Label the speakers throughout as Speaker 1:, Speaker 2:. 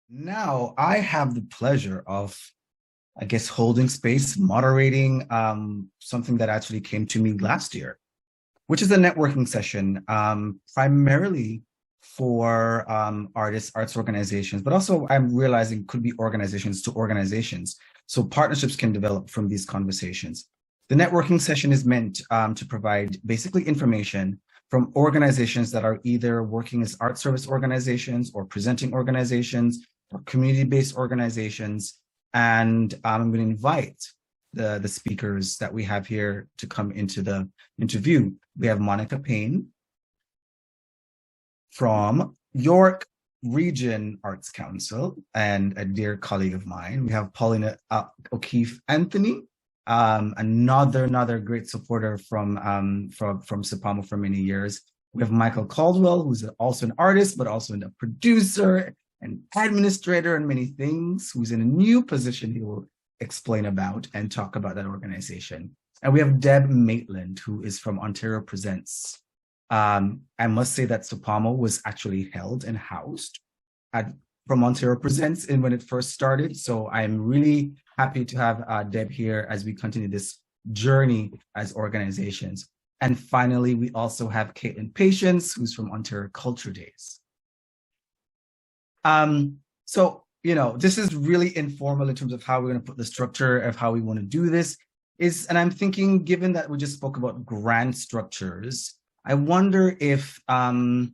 Speaker 1: Now I have the pleasure of, I guess, holding space, moderating something that actually came to me last year, which is a networking session, primarily for artists, arts organizations, but also I'm realizing could be organizations to organizations. So partnerships can develop from these conversations. The networking session is meant to provide basically information from organizations that are either working as art service organizations or presenting organizations or community-based organizations. And I'm going to invite the speakers that we have here to come into the interview. We have Monica Payne from York Region Arts Council and a dear colleague of mine. We have Paulina O'Keefe Anthony, another great supporter from CPAMO for many years. We have Michael Caldwell, who's also an artist, but also a producer, an administrator, and many things, who's in a new position he will explain about and talk about that organization. And we have Deb Maitland, who is from Ontario Presents. I must say that CPAMO was actually held and housed from Ontario Presents when it first started. So I'm really happy to have Deb here as we continue this journey as organizations. And finally, we also have Kaitlyn Patience, who's from Ontario Culture Days. So, this is really informal in terms of how we're going to put the structure of how we want to do this. And I'm thinking, given that we just spoke about grand structures, I wonder if Ontario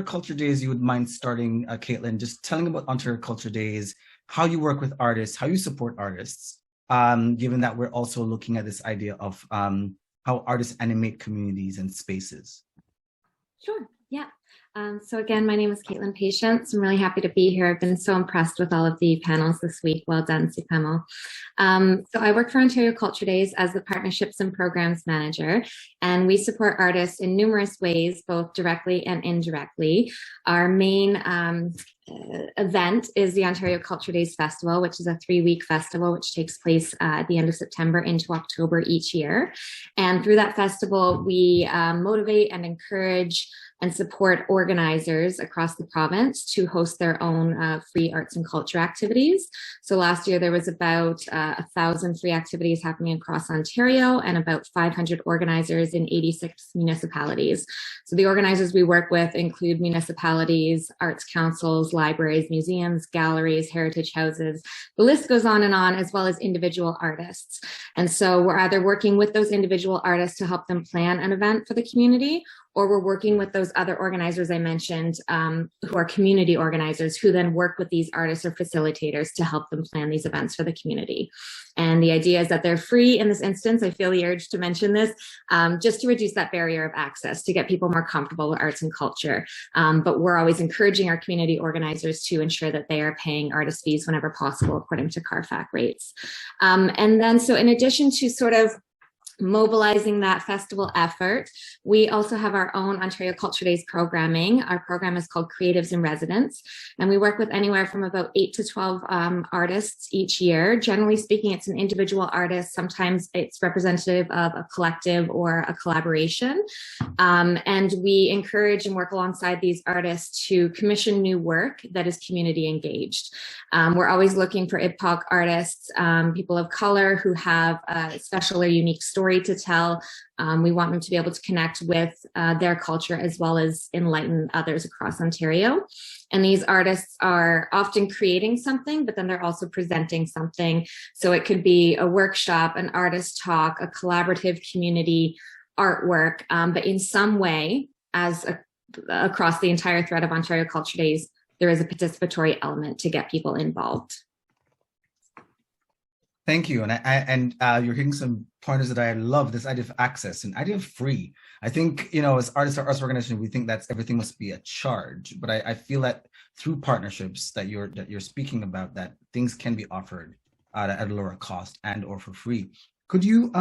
Speaker 1: Culture Days, you would mind starting, Kaitlyn, just telling about Ontario Culture Days, how you work with artists, how you support artists, given that we're also looking at this idea of how artists animate communities and spaces.
Speaker 2: Sure, yeah. So again, my name is Kaitlyn Patience. I'm really happy to be here. I've been so impressed with all of the panels this week. Well done, CPAMO. So I work for Ontario Culture Days as the Partnerships and Programs Manager, and we support artists in numerous ways, both directly and indirectly. Our main event is the Ontario Culture Days Festival, which is a 3-week festival which takes place at the end of September into October each year. And through that festival, we motivate and encourage and support organizers across the province to host their own free arts and culture activities. So last year there was about 1,000 free activities happening across Ontario and about 500 organizers in 86 municipalities. So the organizers we work with include municipalities, arts councils, libraries, museums, galleries, heritage houses. The list goes on, as well as individual artists. And so we're either working with those individual artists to help them plan an event for the community, or we're working with those other organizers I mentioned who are community organizers who then work with these artists or facilitators to help them plan these events for the community. And the idea is that they're free in this instance. I feel the urge to mention this just to reduce that barrier of access, to get people more comfortable with arts and culture. But we're always encouraging our community organizers to ensure that they are paying artist fees whenever possible according to CARFAC rates. And then so in addition to sort of mobilizing that festival effort, we also have our own Ontario Culture Days programming. Our program is called Creatives in Residence, and we work with anywhere from about 8 to 12 artists each year. Generally speaking, it's an individual artist. Sometimes it's representative of a collective or a collaboration. And we encourage and work alongside these artists to commission new work that is community engaged. We're always looking for IBPOC artists, people of color who have a special or unique story to tell. We want them to be able to connect with their culture as well as enlighten others across Ontario. And these artists are often creating something, but then they're also presenting something. So it could be a workshop, an artist talk, a collaborative community artwork, but in some way, across the entire thread of Ontario Culture Days, there is a participatory element to get people involved.
Speaker 1: Thank you. And you're hitting some pointers that I love, this idea of access and idea of free. I think, as artists or arts organizations, we think that everything must be a charge, but I feel that through partnerships that you're speaking about, that things can be offered at a lower cost and or for free. Could you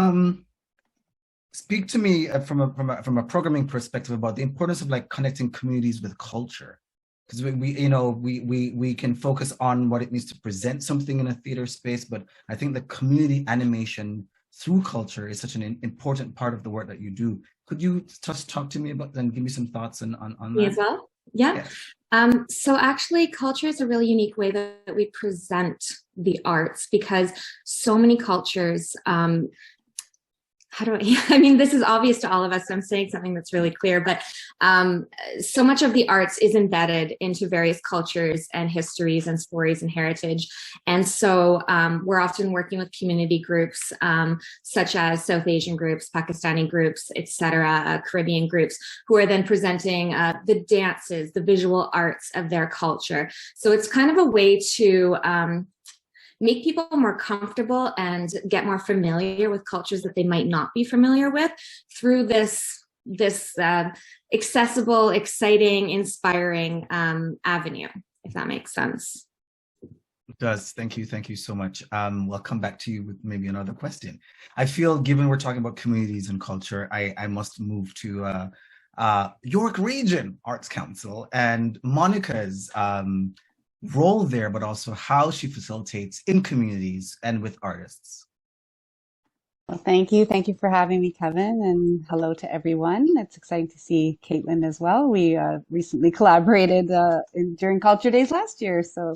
Speaker 1: speak to me from a programming perspective about the importance of connecting communities with culture? Because we can focus on what it means to present something in a theater space, but I think the community animation through culture is such an important part of the work that you do. Could you just talk to me about that and give me some thoughts on that?
Speaker 2: Me as well? Yeah.
Speaker 1: Yes.
Speaker 2: So actually, culture is a really unique way that we present the arts, because so many cultures, how do I mean, this is obvious to all of us, so I'm saying something that's really clear, but so much of the arts is embedded into various cultures and histories and stories and heritage. And so we're often working with community groups, such as South Asian groups, Pakistani groups, etc., Caribbean groups, who are then presenting the dances, the visual arts of their culture. So it's kind of a way to make people more comfortable and get more familiar with cultures that they might not be familiar with through this accessible, exciting, inspiring avenue, if that makes sense.
Speaker 1: It does. Thank you so much. We'll come back to you with maybe another question. I feel, given we're talking about communities and culture, I must move to York Region Arts Council and Monica's role there, but also how she facilitates in communities and with artists.
Speaker 3: Well, thank you. Thank you for having me, Kevin, and hello to everyone. It's exciting to see Kaitlyn as well. We recently collaborated during Culture Days last year, so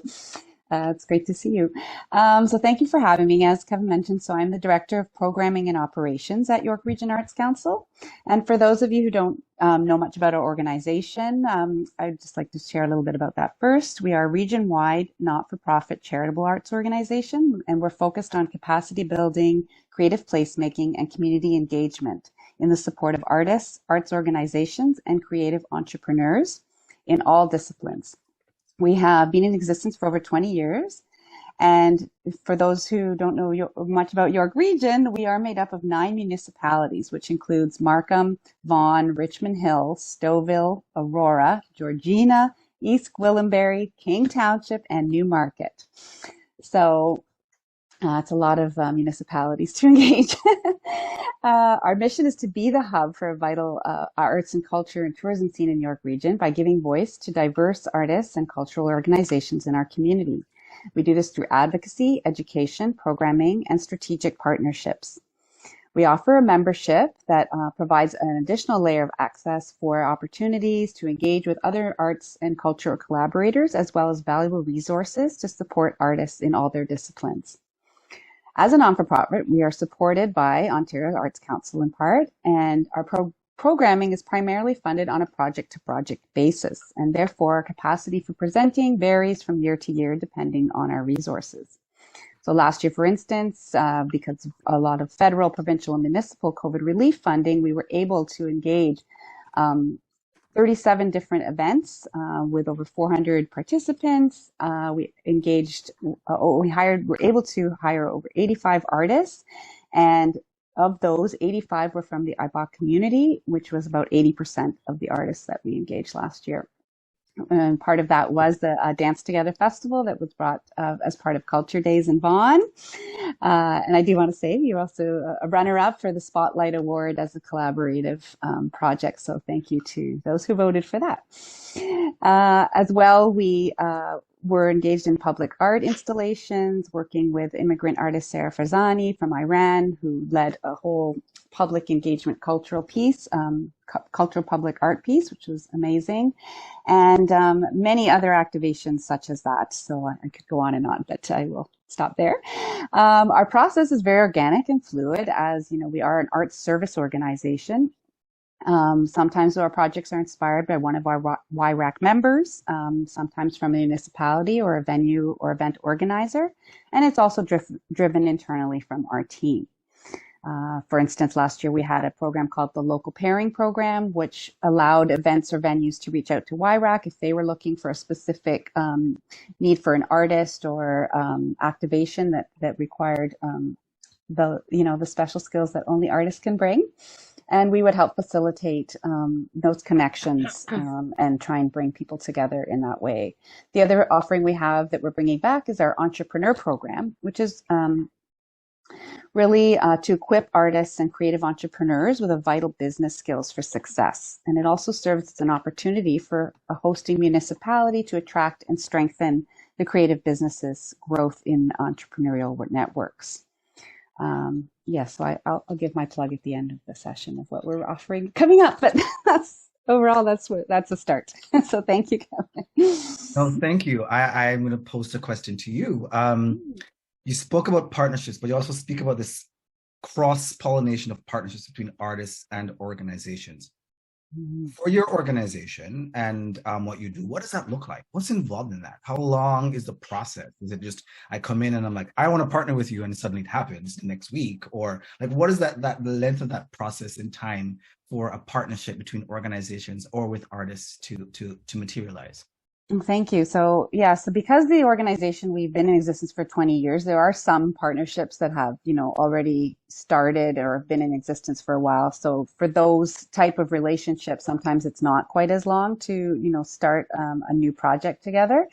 Speaker 3: it's great to see you. So thank you for having me. As Kevin mentioned, so I'm the Director of Programming and Operations at York Region Arts Council. And for those of you who don't know much about our organization, I'd just like to share a little bit about that first. We are a region-wide, not-for-profit charitable arts organization, and we're focused on capacity building, creative placemaking, and community engagement in the support of artists, arts organizations, and creative entrepreneurs in all disciplines. We have been in existence for over 20 years. And for those who don't know much about York Region, we are made up of 9 municipalities, which includes Markham, Vaughan, Richmond Hill, Stouffville, Aurora, Georgina, East Gwillimbury, King Township, and Newmarket. So it's a lot of municipalities to engage. Our mission is to be the hub for a vital arts and culture and tourism scene in York Region by giving voice to diverse artists and cultural organizations in our community. We do this through advocacy, education, programming, and strategic partnerships. We offer a membership that provides an additional layer of access for opportunities to engage with other arts and cultural collaborators, as well as valuable resources to support artists in all their disciplines. As a non-for-profit, we are supported by Ontario Arts Council in part, and our programming is primarily funded on a project-to-project basis, and therefore our capacity for presenting varies from year to year depending on our resources. So last year, for instance, because of a lot of federal, provincial, and municipal COVID relief funding, we were able to engage 37 different events with over 400 participants. We were able to hire over 85 artists, and of those, 85 were from the IBPOC community, which was about 80% of the artists that we engaged last year. And part of that was the Dance Together Festival that was brought as part of Culture Days in Vaughan. And I do want to say you're also a runner-up for the Spotlight Award as a collaborative project. So thank you to those who voted for that. As well, we were engaged in public art installations, working with immigrant artist Sarah Farzani from Iran, who led a whole public engagement cultural piece, cultural public art piece, which was amazing, and many other activations such as that. So I could go on and on, but I will stop there. Our process is very organic and fluid, as you know, we are an arts service organization. Sometimes our projects are inspired by one of our YRAC members, sometimes from a municipality or a venue or event organizer, and it's also driven internally from our team. For instance, last year we had a program called the Local Pairing Program, which allowed events or venues to reach out to YRAC if they were looking for a specific need for an artist or activation that required the special skills that only artists can bring. And we would help facilitate those connections and try and bring people together in that way. The other offering we have that we're bringing back is our Entrepreneur Program, which is really to equip artists and creative entrepreneurs with a vital business skills for success. And it also serves as an opportunity for a hosting municipality to attract and strengthen the creative businesses' growth in entrepreneurial networks. So I'll give my plug at the end of the session of what we're offering coming up, but that's overall, that's a start. So thank you, Kevin.
Speaker 1: No, thank you. I'm going to pose a question to you. You spoke about partnerships, but you also speak about this cross-pollination of partnerships between artists and organizations. For your organization and what you do, what does that look like? What's involved in that? How long is the process? Is it just I come in and I'm like, I want to partner with you, and suddenly it happens next week? Or like, what is that the length of that process in time for a partnership between organizations or with artists to materialize?
Speaker 3: Thank you. So yeah, so because the organization, we've been in existence for 20 years, there are some partnerships that have, already started or have been in existence for a while. So for those type of relationships, sometimes it's not quite as long to, start a new project together,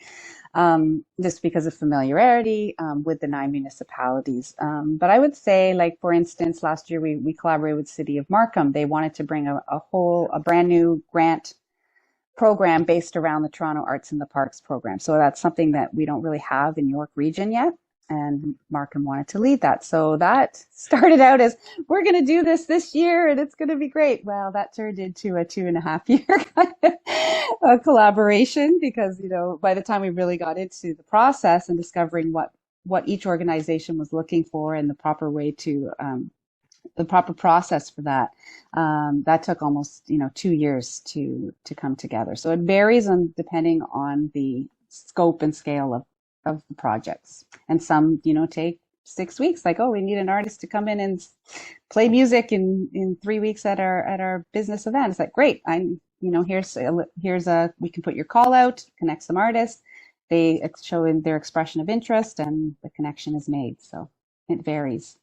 Speaker 3: just because of familiarity with the 9 municipalities. But I would say, like, for instance, last year we collaborated with City of Markham. They wanted to bring a brand new grant program based around the Toronto Arts in the Parks program. So that's something that we don't really have in York Region yet. And Markham wanted to lead that. So that started out as, we're going to do this year and it's going to be great. Well, that turned into a 2.5-year kind of collaboration because, by the time we really got into the process and discovering what each organization was looking for and the proper way to the proper process for that. That took almost 2 years to come together. So it varies depending on the scope and scale of the projects. And some take 6 weeks. Like, oh, we need an artist to come in and play music in 3 weeks at our business event. It's like, great. Here's we can put your call out, connect some artists. They show in their expression of interest, and the connection is made. So it varies.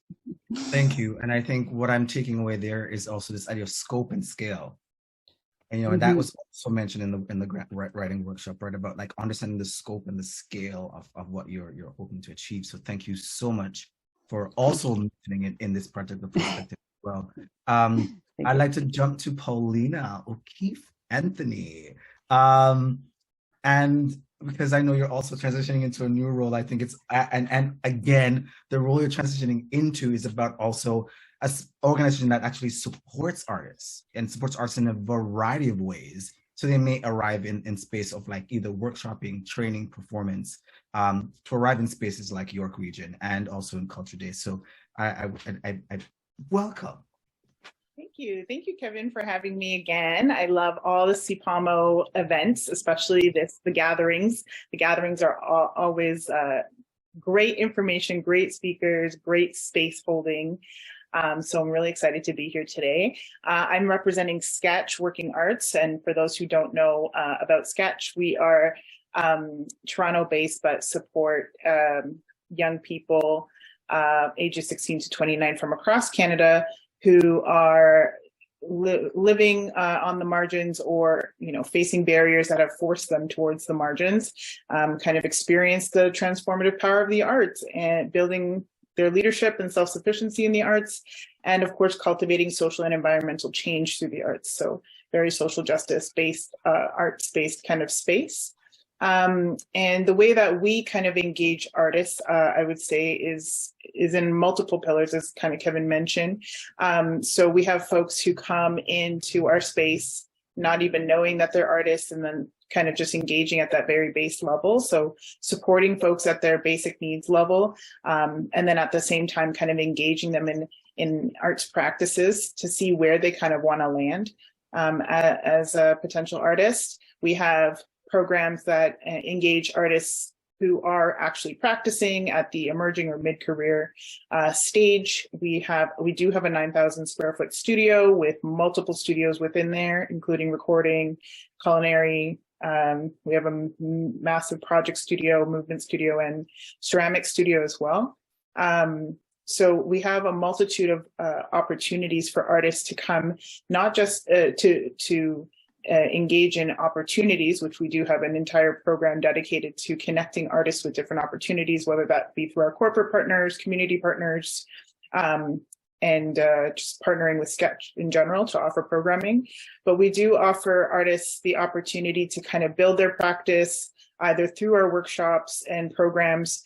Speaker 1: Thank you. And I think what I'm taking away there is also this idea of scope and scale. And and that was also mentioned in the grant writing workshop, right? About like understanding the scope and the scale of what you're hoping to achieve. So thank you so much for also mentioning it in this particular perspective as well. I'd like to jump to Paulina O'Keefe Anthony. And because I know you're also transitioning into a new role, I think it's, and again, the role you're transitioning into is about also an organization that actually supports artists and supports artists in a variety of ways. So they may arrive in space of like either workshopping, training, performance, to arrive in spaces like York Region and also in Culture Days. So I welcome.
Speaker 4: Thank you, Kevin, for having me again. I love all the CPAMO events, especially the gatherings. The gatherings are always great information, great speakers, great space holding. So I'm really excited to be here today. I'm representing Sketch Working Arts, and for those who don't know about Sketch, we are Toronto-based but support young people ages 16 to 29 from across Canada who are living on the margins or, facing barriers that have forced them towards the margins, kind of experience the transformative power of the arts and building their leadership and self-sufficiency in the arts, and of course, cultivating social and environmental change through the arts. So very social justice-based, arts-based kind of space. And the way that we kind of engage artists, I would say is in multiple pillars, as kind of Kevin mentioned. So we have folks who come into our space not even knowing that they're artists, and then kind of just engaging at that very base level. So supporting folks at their basic needs level, and then at the same time kind of engaging them in arts practices to see where they kind of want to land as a potential artist. We have programs that engage artists who are actually practicing at the emerging or mid-career stage. We do have a 9,000 square foot studio with multiple studios within there, including recording, culinary. We have a massive project studio, movement studio, and ceramic studio as well. So we have a multitude of opportunities for artists to come, not just to engage in opportunities, which we do have an entire program dedicated to connecting artists with different opportunities, whether that be through our corporate partners, community partners, and just partnering with Sketch in general to offer programming. But we do offer artists the opportunity to kind of build their practice either through our workshops and programs,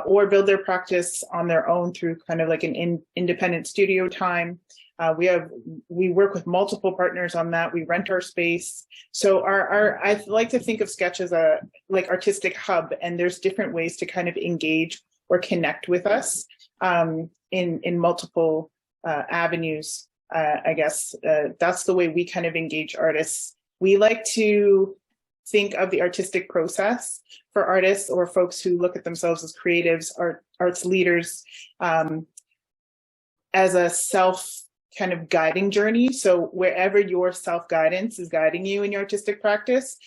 Speaker 4: or build their practice on their own through kind of like an independent studio time. We work with multiple partners on that. We rent our space. So I like to think of Sketch as a artistic hub, and there's different ways to kind of engage or connect with us in multiple avenues. I guess that's the way we kind of engage artists. We like to think of the artistic process for artists or folks who look at themselves as creatives, arts leaders, as a self kind of guiding journey. So wherever your self-guidance is guiding you in your artistic practice,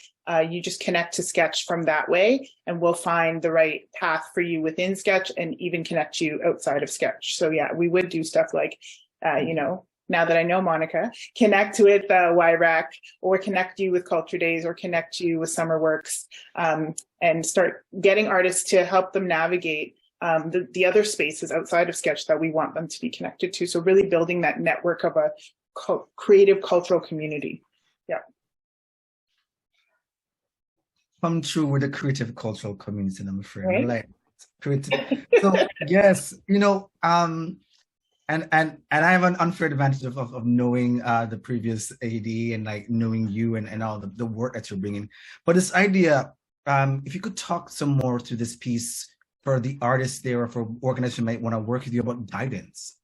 Speaker 4: you just connect to Sketch from that way, and we'll find the right path for you within Sketch and even connect you outside of Sketch. So yeah, we would do stuff like, now that I know Monica, connect with YRAC, or connect you with Culture Days, or connect you with Summer Works, and start getting artists to help them navigate the other spaces outside of Sketch that we want them to be connected to. So really building that network of a creative cultural community. Yeah.
Speaker 1: Come true with the creative cultural community, I'm afraid.
Speaker 4: Right?
Speaker 1: Like creative. So yes, and I have an unfair advantage of knowing the previous AD and like knowing you and all the work that you're bringing. But this idea, if you could talk some more to this piece for the artists there, or for organizations might want to work with you about guidance.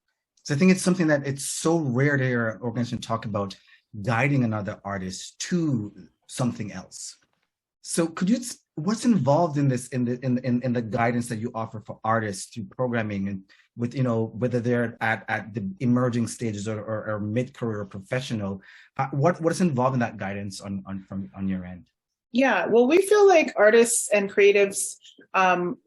Speaker 1: So I think it's something that it's so rare to hear an organization talk about guiding another artist to something else. So could you, what's involved in this, in the guidance that you offer for artists through programming, and with, whether they're at the emerging stages or mid-career or professional, what is involved in that guidance on your end?
Speaker 4: Yeah, well, we feel like artists and creatives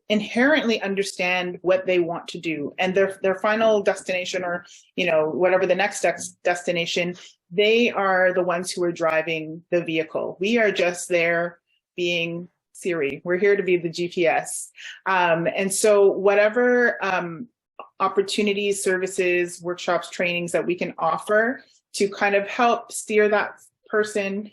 Speaker 4: inherently understand what they want to do, and their final destination, or whatever the next destination, they are the ones who are driving the vehicle. We are just there being Siri. We're here to be the GPS. And so whatever opportunities, services, workshops, trainings that we can offer to kind of help steer that person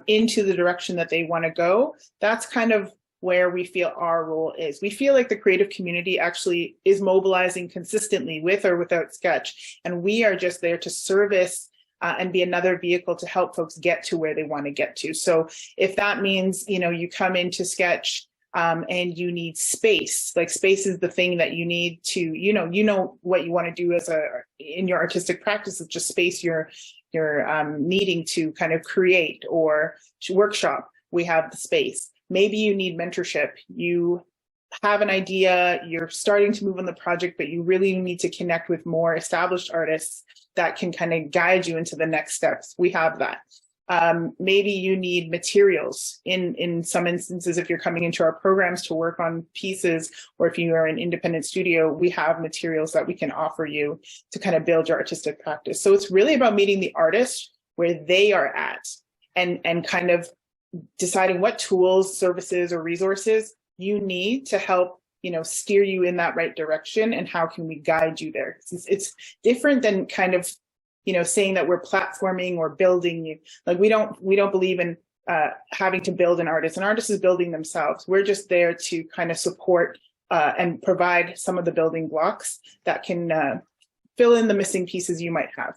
Speaker 4: into the direction that they want to go, that's kind of where we feel our role is. We feel like the creative community actually is mobilizing consistently with or without Sketch, and we are just there to service and be another vehicle to help folks get to where they want to get to. So if that means, you come into Sketch and you need space, like space is the thing that you need to, what you want to do in your artistic practice is just space you're needing to kind of create or workshop. We have the space. Maybe you need mentorship. You have an idea, you're starting to move on the project, but you really need to connect with more established artists that can kind of guide you into the next steps. We have that. Maybe you need materials. In some instances, if you're coming into our programs to work on pieces, or if you are an independent studio, we have materials that we can offer you to kind of build your artistic practice. So it's really about meeting the artist where they are at, and kind of deciding what tools, services, or resources you need to help steer you in that right direction, and how can we guide you there. It's different than kind of saying that we're platforming or building you. Like we don't believe in having to build an artist. An artist is building themselves. We're just there to kind of support and provide some of the building blocks that can fill in the missing pieces you might have.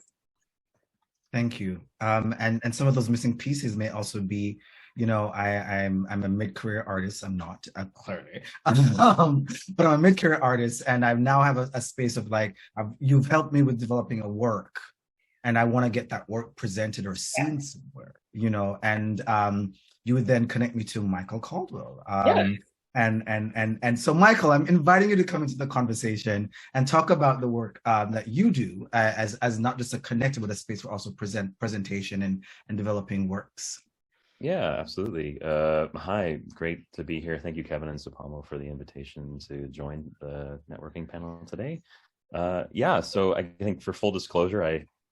Speaker 1: Thank you. And some of those missing pieces may also be, I'm a mid-career artist. I'm not clearly, but I'm a mid-career artist, and I now have a space of like, you've helped me with developing a work, and I want to get that work presented or seen somewhere, and you would then connect me to Michael Caldwell. And so Michael, I'm inviting you to come into the conversation and talk about the work that you do as not just a connector, but a space for also presentation and developing works.
Speaker 5: Yeah, absolutely. Hi, great to be here. Thank you, Kevin and CPAMO, for the invitation to join the networking panel today. So I think, for full disclosure,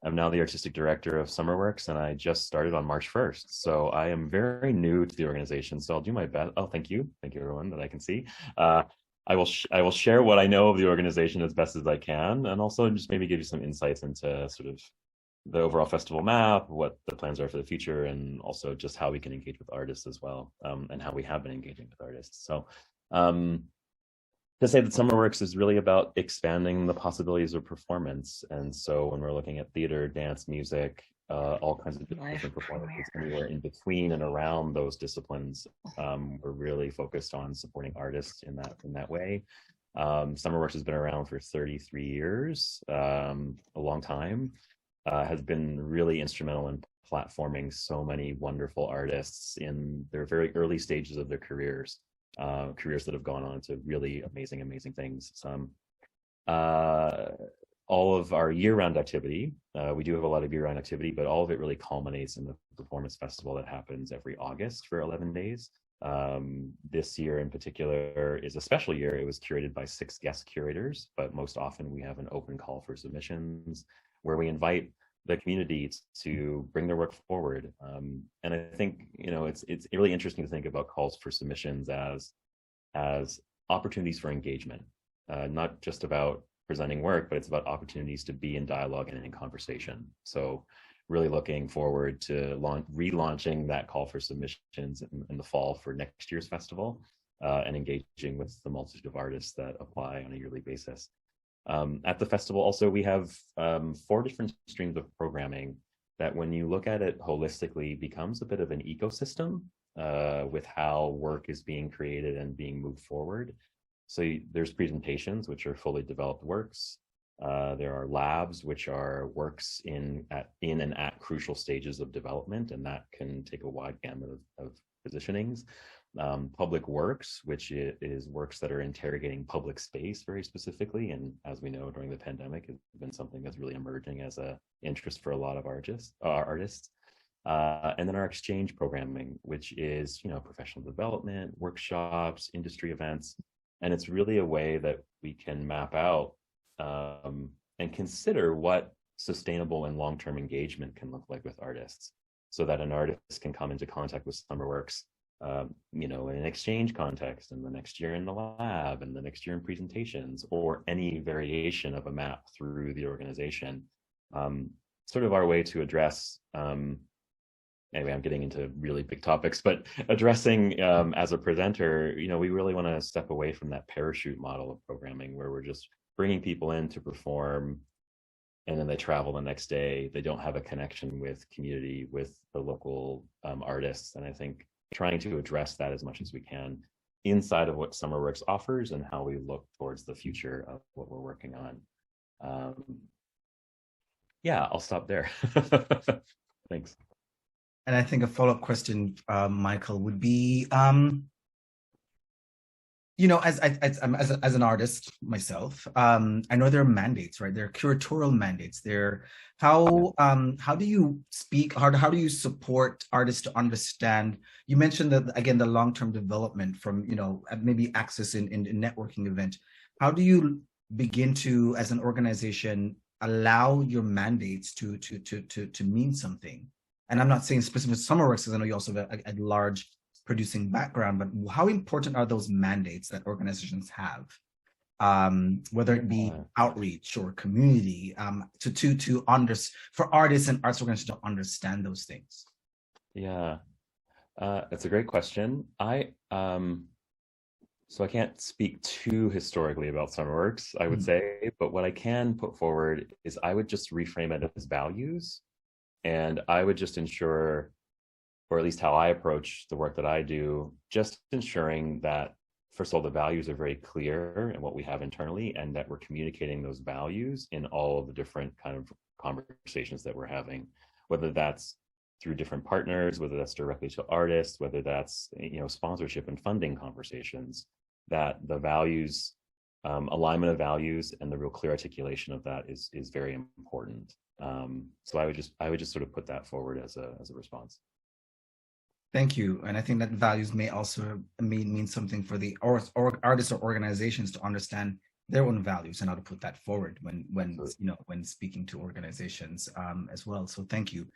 Speaker 5: I'm now the artistic director of SummerWorks, and I just started on March 1st. So I am very new to the organization. So I'll do my best. Oh, thank you. Thank you, everyone, that I can see. I will share what I know of the organization as best as I can, and also just maybe give you some insights into sort of the overall festival map, what the plans are for the future, and also just how we can engage with artists as well, and how we have been engaging with artists. So to say that SummerWorks is really about expanding the possibilities of performance. And so when we're looking at theater, dance, music, all kinds of different performances, anywhere in between and around those disciplines, we're really focused on supporting artists in that way. SummerWorks has been around for 33 years, a long time, has been really instrumental in platforming so many wonderful artists in their very early stages of their careers, careers that have gone on to really amazing things. All of our year-round activity, we do have a lot of year-round activity, but all of it really culminates in the performance festival that happens every August for 11 days. This year in particular is a special year. It was curated by 6 guest curators, but most often we have an open call for submissions where we invite the community to bring their work forward. And I think, it's really interesting to think about calls for submissions as opportunities for engagement, not just about presenting work, but it's about opportunities to be in dialogue and in conversation. So really looking forward to relaunching that call for submissions in the fall for next year's festival, and engaging with the multitude of artists that apply on a yearly basis. At the festival also, we have 4 different streams of programming that, when you look at it holistically, becomes a bit of an ecosystem with how work is being created and being moved forward. So there's presentations, which are fully developed works. There are labs, which are works in and at crucial stages of development, and that can take a wide gamut of positionings. Public works, which is works that are interrogating public space very specifically, and as we know, during the pandemic, has been something that's really emerging as an interest for a lot of artists. And then our exchange programming, which is professional development, workshops, industry events. And it's really a way that we can map out and consider what sustainable and long-term engagement can look like with artists, so that an artist can come into contact with SummerWorks, in an exchange context, and the next year in the lab, and the next year in presentations, or any variation of a map through the organization. Sort of our way to address, anyway, I'm getting into really big topics, but addressing as a presenter, we really want to step away from that parachute model of programming where we're just bringing people in to perform and then they travel the next day. They don't have a connection with community, with the local artists. And I think trying to address that as much as we can inside of what SummerWorks offers and how we look towards the future of what we're working on. Yeah, I'll stop there. Thanks.
Speaker 1: And I think a follow-up question, Michael, would be, as an artist myself, I know there are mandates, right? There are curatorial mandates. How do you speak? How do you support artists to understand? You mentioned that, again, the long-term development from maybe access in networking event. How do you begin to, as an organization, allow your mandates to mean something? And I'm not saying specific SummerWorks, because I know you also have a large producing background, but how important are those mandates that organizations have, whether it be outreach or community, for artists and arts organizations to understand those things?
Speaker 5: Yeah, that's a great question. So I can't speak too historically about SummerWorks, I would say, but what I can put forward is I would just reframe it as values. And I would just ensure, or at least how I approach the work that I do, just ensuring that, first of all, the values are very clear in what we have internally, and that we're communicating those values in all of the different kind of conversations that we're having, whether that's through different partners, whether that's directly to artists, whether that's sponsorship and funding conversations, that the values, alignment of values and the real clear articulation of that is very important. So I would just sort of put that forward as a response.
Speaker 1: Thank you. And I think that values may also mean something for the artists or organizations to understand their own values and how to put that forward when speaking to organizations as well. So thank you.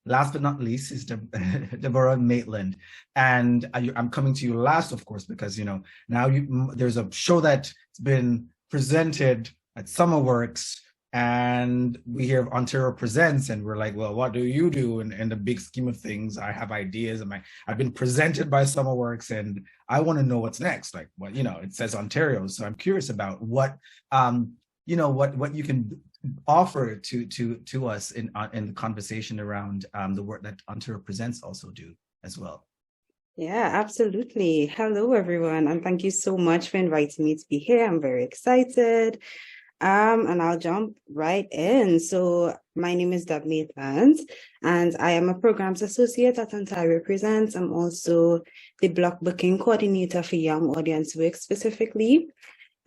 Speaker 1: Last but not least is Deborah Maitland, and I'm coming to you last, of course, because now there's a show that's been presented at SummerWorks and we hear of Ontario Presents, and we're like, well, what do you do in the big scheme of things? I have ideas, and I've been presented by SummerWorks, and I want to know what's next. Like, what, you know, it says Ontario, so I'm curious about what, you know, what you can offer to us in the conversation around the work that Ontario Presents also do as well.
Speaker 6: Yeah, absolutely. Hello, everyone, and thank you so much for inviting me to be here. I'm very excited. And I'll jump right in. So my name is Maitland, and I am a programs associate at Ontario Presents. I'm also the block booking coordinator for Young Audience Work specifically.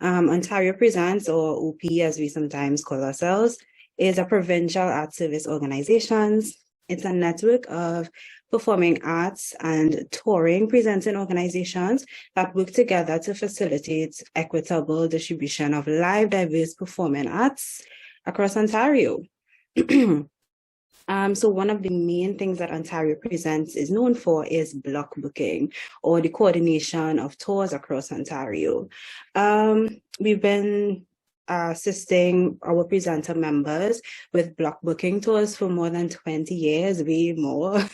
Speaker 6: Ontario Presents, or OP as we sometimes call ourselves, is a provincial art service organization. It's a network of performing arts and touring presenting organizations that work together to facilitate equitable distribution of live, diverse performing arts across Ontario. So one of the main things that Ontario Presents is known for is block booking, or the coordination of tours across Ontario. We've been assisting our presenter members with block booking tours for more than 20 years, way more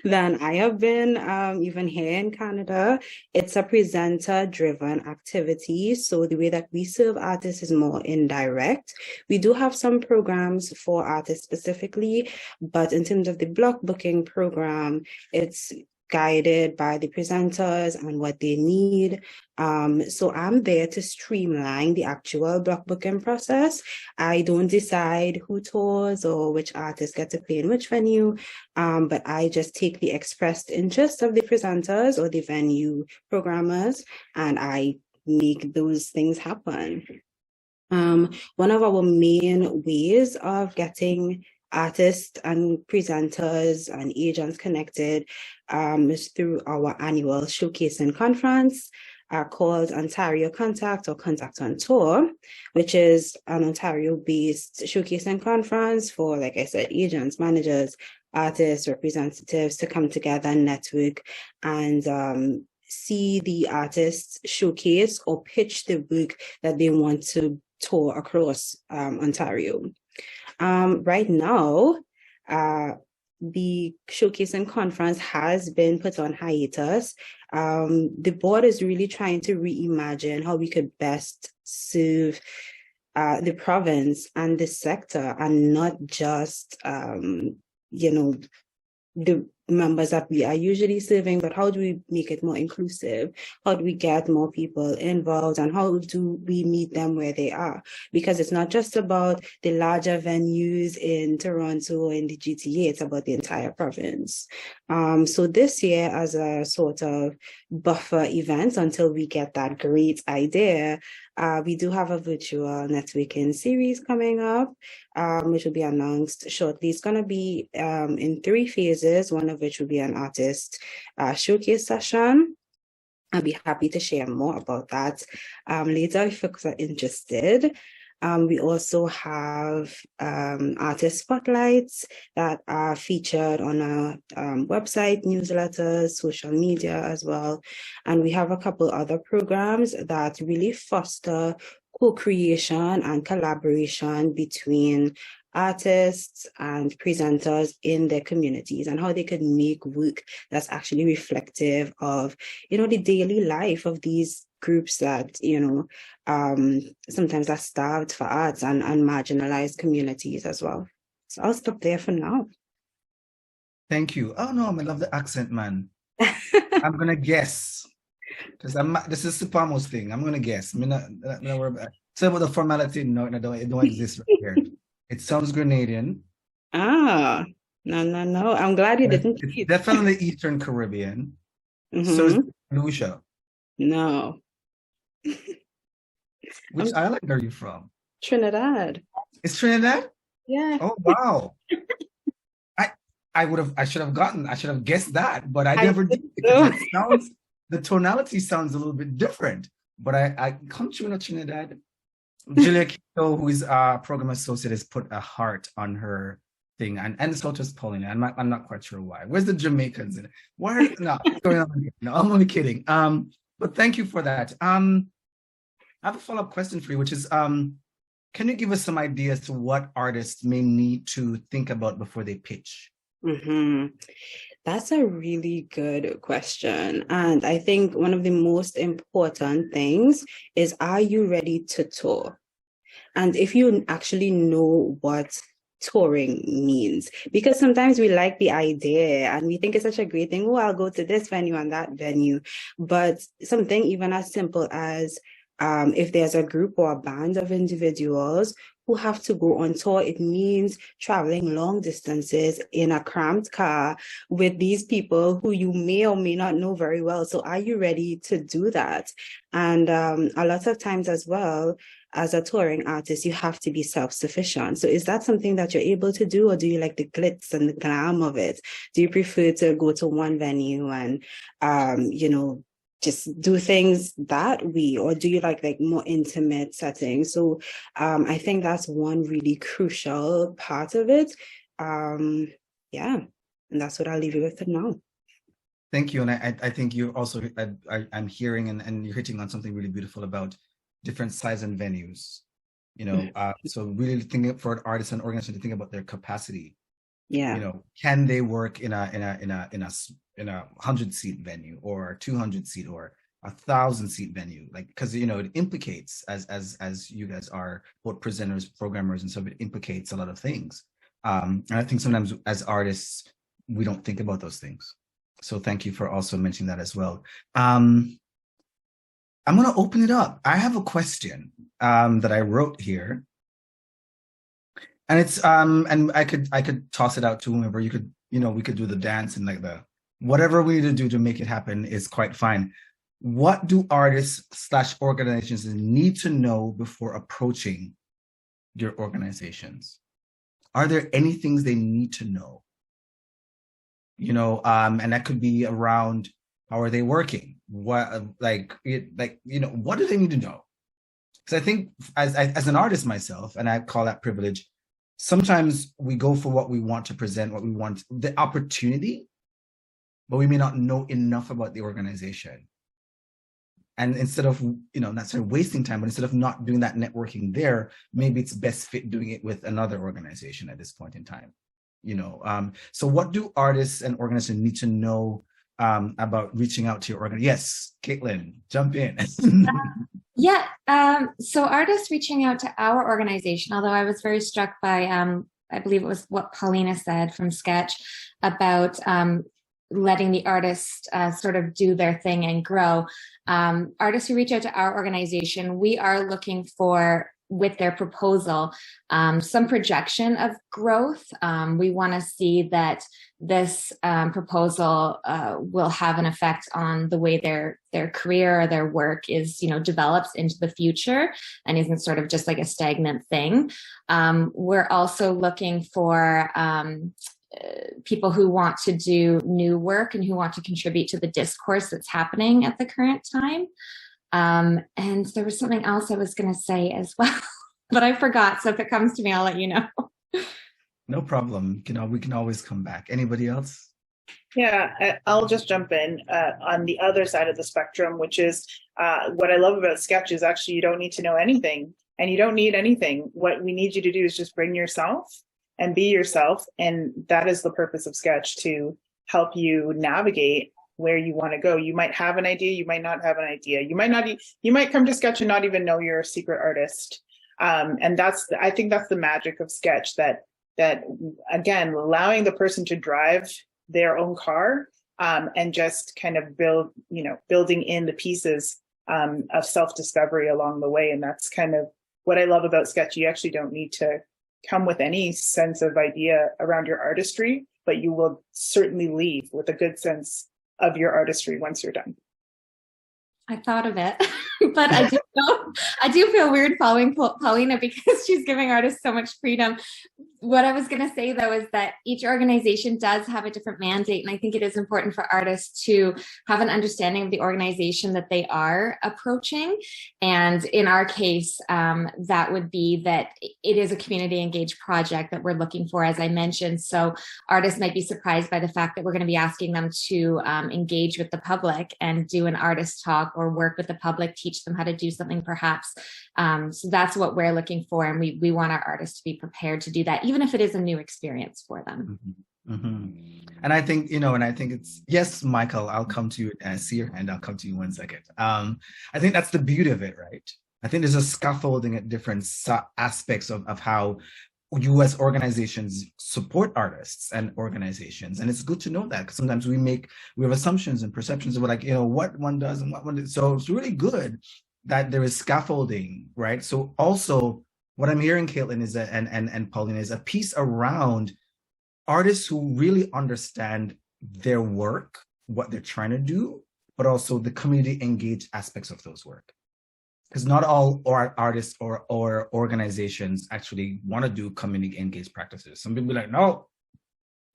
Speaker 6: than I have been, even here in Canada. It's a presenter-driven activity, so the way that we serve artists is more indirect. We do have some programs for artists specifically, but in terms of the block booking program, it's guided by the presenters and what they need. So I'm there to streamline the actual block booking process. I don't decide who tours or which artists get to play in which venue, but I just take the expressed interest of the presenters or the venue programmers, and I make those things happen. One of our main ways of getting artists and presenters and agents connected is through our annual showcasing conference called Ontario Contact, or Contact on Tour, which is an Ontario-based showcasing conference for, like I said, agents, managers, artists, representatives to come together and network and see the artists showcase or pitch the work that they want to tour across Ontario. Right now, the showcasing conference has been put on hiatus. The board is really trying to reimagine how we could best serve the province and the sector, and not just, you know, the members that we are usually serving, but how do we make it more inclusive? How do we get more people involved, and how do we meet them where they are? Because it's not just about the larger venues in Toronto or in the GTA, it's about the entire province. So this year, as a sort of buffer event until we get that great idea, we do have a virtual networking series coming up, which will be announced shortly. It's going to be in 3 phases, one of which will be an artist showcase session. I'll be happy to share more about that later if folks are interested. We also have artist spotlights that are featured on our website, newsletters, social media as well. And we have a couple other programs that really foster co-creation and collaboration between artists and presenters in their communities, and how they could make work that's actually reflective of, you know, the daily life of these groups that, you know, sometimes are starved for arts, and marginalized communities as well. So I'll stop there for now.
Speaker 1: Thank you. Oh no, I love the accent, man. I'm gonna guess, because this is CPAMO's thing. I'm gonna guess. I'm not worry about it. So about the formality, no, it don't exist right here. It sounds Grenadian.
Speaker 6: No. I'm glad you didn't.
Speaker 1: It's definitely Eastern Caribbean. So is Lucia. No. Which island are you from?
Speaker 6: Trinidad.
Speaker 1: It's Trinidad?
Speaker 6: Yeah.
Speaker 1: Oh wow. I should have guessed that, but I never did, because the tonality sounds a little bit different. But I come to Trinidad. Julia Kito, who is a program associate, has put a heart on her thing, and so does Paulina. I'm not quite sure why. Where's the Jamaicans in it? Why? No, what's going on here? No, I'm only kidding. But thank you for that. I have a follow-up question for you, which is can you give us some ideas to what artists may need to think about before they pitch?
Speaker 6: Mm-hmm. That's a really good question. And I think one of the most important things is, are you ready to tour? And if you actually know what touring means, because sometimes we like the idea and we think it's such a great thing. Oh, I'll go to this venue and that venue. But something even as simple as if there's a group or a band of individuals who have to go on tour, it means traveling long distances in a cramped car with these people who you may or may not know very well. So are you ready to do that? And a lot of times as well, as a touring artist, you have to be self-sufficient. So is that something that you're able to do, or do you like the glitz and the glam of it? Do you prefer to go to one venue and, just do things that way, or do you like more intimate settings? So I think that's one really crucial part of it. And that's what I'll leave you with for now.
Speaker 1: Thank you. And I think you also, I'm hearing and you're hitting on something really beautiful about different size and venues, so really thinking for an artist and organization to think about their capacity. Can they work in a 100-seat venue or 200-seat or 1,000-seat venue? Because it implicates, as you guys are both presenters, programmers, and so it implicates a lot of things. And I think sometimes as artists we don't think about those things. So thank you for also mentioning that as well. I'm going to open it up. I have a question that I wrote here. And it's and I could toss it out to whomever. You could, we could do the dance and the whatever we need to do to make it happen is quite fine. What do artists / organizations need to know before approaching your organizations? Are there any things they need to know? And that could be around, how are they working? What what do they need to know? Because I think as an artist myself, and I call that privilege, sometimes we go for what we want to present, what we want, the opportunity, but we may not know enough about the organization. And instead of, not sort of wasting time, but instead of not doing that networking there, maybe it's best fit doing it with another organization at this point in time. So what do artists and organizations need to know about reaching out to your organization? Yes, Kaitlyn, jump in.
Speaker 2: So artists reaching out to our organization, although I was very struck by, I believe it was what Paulina said from Sketch about letting the artist sort of do their thing and grow. Artists who reach out to our organization, we are looking for, with their proposal, some projection of growth. We want to see that this proposal will have an effect on the way their career or their work is, develops into the future and isn't sort of just like a stagnant thing. We're also looking for people who want to do new work and who want to contribute to the discourse that's happening at the current time. And there was something else I was going to say as well, but I forgot. So if it comes to me, I'll let you know.
Speaker 1: No problem. We can always come back. Anybody else?
Speaker 4: Yeah, I'll just jump in on the other side of the spectrum, which is what I love about Sketch is actually you don't need to know anything and you don't need anything. What we need you to do is just bring yourself and be yourself. And that is the purpose of Sketch, to help you navigate where you want to go. You might have an idea, you might not have an idea. You might come to Sketch and not even know you're a secret artist. And I think that's the magic of Sketch, that again, allowing the person to drive their own car and just kind of building in the pieces of self-discovery along the way. And that's kind of what I love about Sketch. You actually don't need to come with any sense of idea around your artistry, but you will certainly leave with a good sense of your artistry once you're done.
Speaker 2: I thought of it, but I do feel weird following Paulina because she's giving artists so much freedom. What I was going to say, though, is that each organization does have a different mandate. And I think it is important for artists to have an understanding of the organization that they are approaching. And in our case, that would be that it is a community engaged project that we're looking for, as I mentioned. So artists might be surprised by the fact that we're going to be asking them to engage with the public and do an artist talk or work with the public, teach them how to do something perhaps. So that's what we're looking for. And we want our artists to be prepared to do that, even if it is a new experience for them.
Speaker 1: And I think, and I think it's, yes, Michael, I'll come to you. I see your hand. I'll come to you 1 second. I think that's the beauty of it, right? I think there's a scaffolding at different aspects of how you as organizations support artists and organizations. And it's good to know that, because sometimes we have assumptions and perceptions of what one does and what one does. So it's really good that there is scaffolding, right? So also what I'm hearing, Kaitlyn, is and Paulina, is a piece around artists who really understand their work, what they're trying to do, but also the community engaged aspects of those work. Because not all artists or organizations actually want to do community engaged practices. Some people are like, no,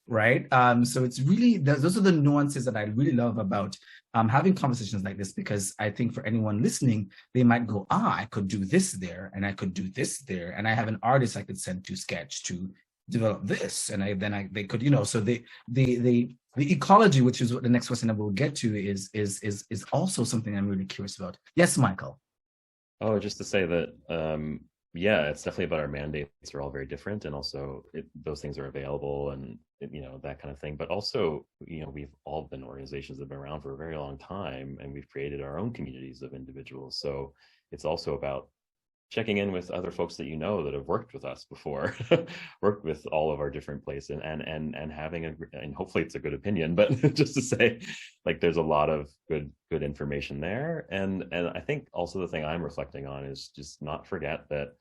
Speaker 1: right? So it's really, those are the nuances that I really love about having conversations like this, because I think for anyone listening, they might go, I could do this there, and I could do this there, and I have an artist I could send to sketch to develop this, and they could, so the ecology, which is what the next question that we'll get to, is also something I'm really curious about. Yes, Michael.
Speaker 5: Oh, just to say that, yeah, it's definitely about our mandates are all very different, and also those things are available, and that kind of thing. But also, we've all been organizations that have been around for a very long time, and we've created our own communities of individuals. So it's also about checking in with other folks that that have worked with us before, worked with all of our different places, and having and hopefully it's a good opinion, but just to say, there's a lot of good information there. And I think also the thing I'm reflecting on is just not forget that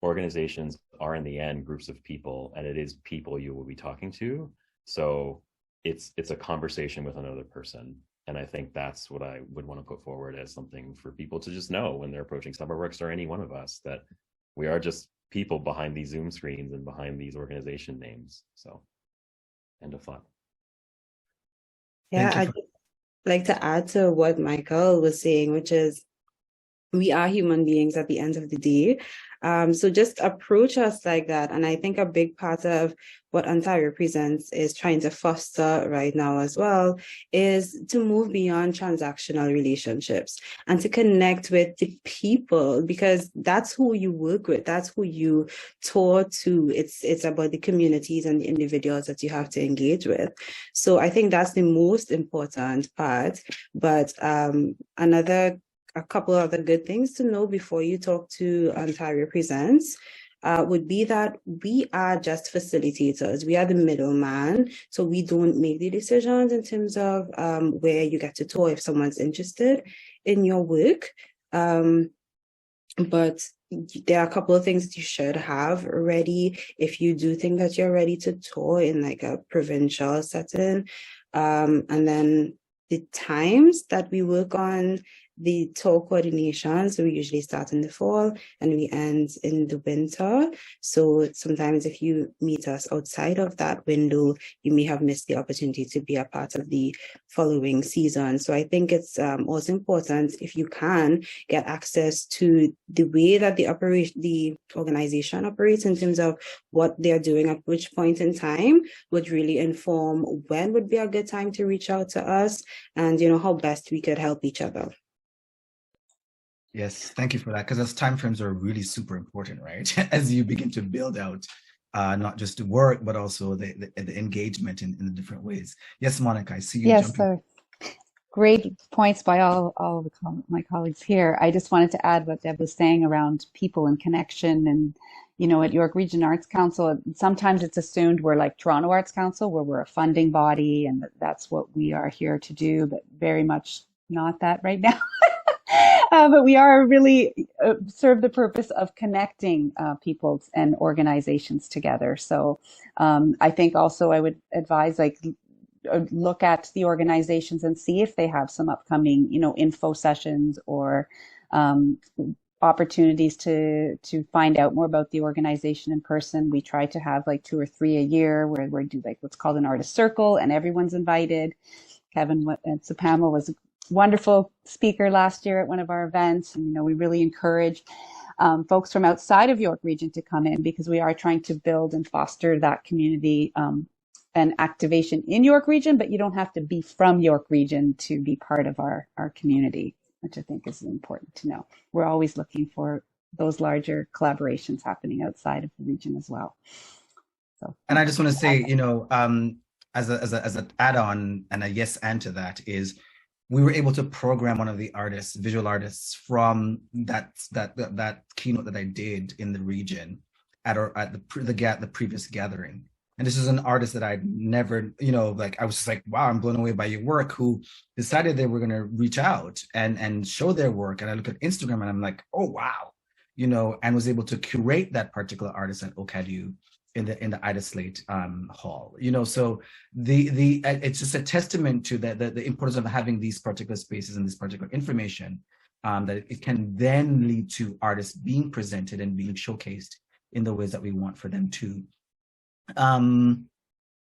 Speaker 5: organizations are in the end groups of people, and it is people you will be talking to. So it's a conversation with another person. And I think that's what I would want to put forward as something for people to just know when they're approaching Summerworks or any one of us, that we are just people behind these Zoom screens and behind these organization names. So, end of thought.
Speaker 6: Yeah, I'd like to add to what Michael was saying, which is we are human beings at the end of the day. So just approach us like that. And I think a big part of what Ontario Presents is trying to foster right now as well is to move beyond transactional relationships and to connect with the people, because that's who you work with. That's who you tour to. It's about the communities and the individuals that you have to engage with. So I think that's the most important part. But a couple of other good things to know before you talk to Ontario Presents would be that we are just facilitators. We are the middleman. So we don't make the decisions in terms of where you get to tour if someone's interested in your work. But there are a couple of things that you should have ready if you do think that you're ready to tour in a provincial setting. And then the times that we work on the tour coordination, so we usually start in the fall and we end in the winter. So sometimes if you meet us outside of that window, you may have missed the opportunity to be a part of the following season. So I think it's also important, if you can, get access to the way that the organization operates in terms of what they're doing at which point in time would really inform when would be a good time to reach out to us and how best we could help each other.
Speaker 1: Yes, thank you for that, because those timeframes are really super important, right? As you begin to build out not just the work, but also the engagement in the different ways. Yes, Monica, I see you jumping.
Speaker 3: So great points by all my colleagues here. I just wanted to add what Deb was saying around people and connection. And, at York Region Arts Council, sometimes it's assumed we're like Toronto Arts Council, where we're a funding body and that's what we are here to do, but very much not that right now. But we are really serve the purpose of connecting peoples and organizations together. So I think also I would advise look at the organizations and see if they have some upcoming, info sessions or opportunities to find out more about the organization in person. We try to have like 2 or 3 a year where we do like what's called an artist circle, and everyone's invited. Kevin and CPAMO was a wonderful speaker last year at one of our events, and we really encourage folks from outside of York Region to come in, because we are trying to build and foster that community and activation in York Region, but you don't have to be from York Region to be part of our community, which I think is important to know. We're always looking for those larger collaborations happening outside of the region as well. So,
Speaker 1: and I just want to say, as an add-on and a yes and to that is, we were able to program one of the artists, visual artists, from that keynote that I did in the region at the previous gathering. And this is an artist that I'd never, I was just like, wow, I'm blown away by your work, who decided they were going to reach out and show their work. And I look at Instagram and I'm like, oh, wow, and was able to curate that particular artist at OCADU in the Ida Slate hall. So it's just a testament to the importance of having these particular spaces and this particular information, that it can then lead to artists being presented and being showcased in the ways that we want for them to.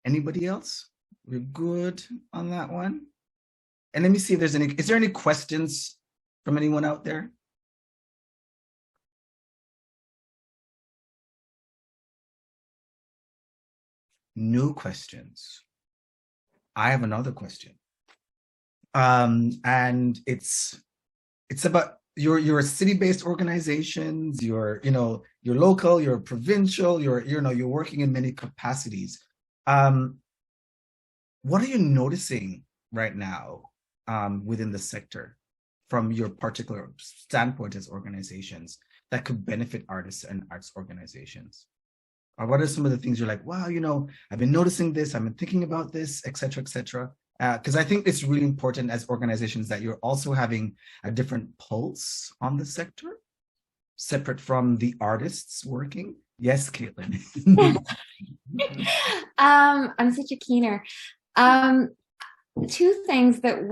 Speaker 1: Anybody else? We're good on that one. And let me see if is there any questions from anyone out there? No questions. I have another question. And it's about your city-based organizations, your local, your provincial, you're working in many capacities. What are you noticing right now within the sector from your particular standpoint as organizations that could benefit artists and arts organizations? Or what are some of the things you're like, wow, I've been noticing this, I've been thinking about this, et cetera, et cetera. Because I think it's really important as organizations that you're also having a different pulse on the sector, separate from the artists working. Yes, Kaitlyn.
Speaker 2: I'm such a keener. Two things that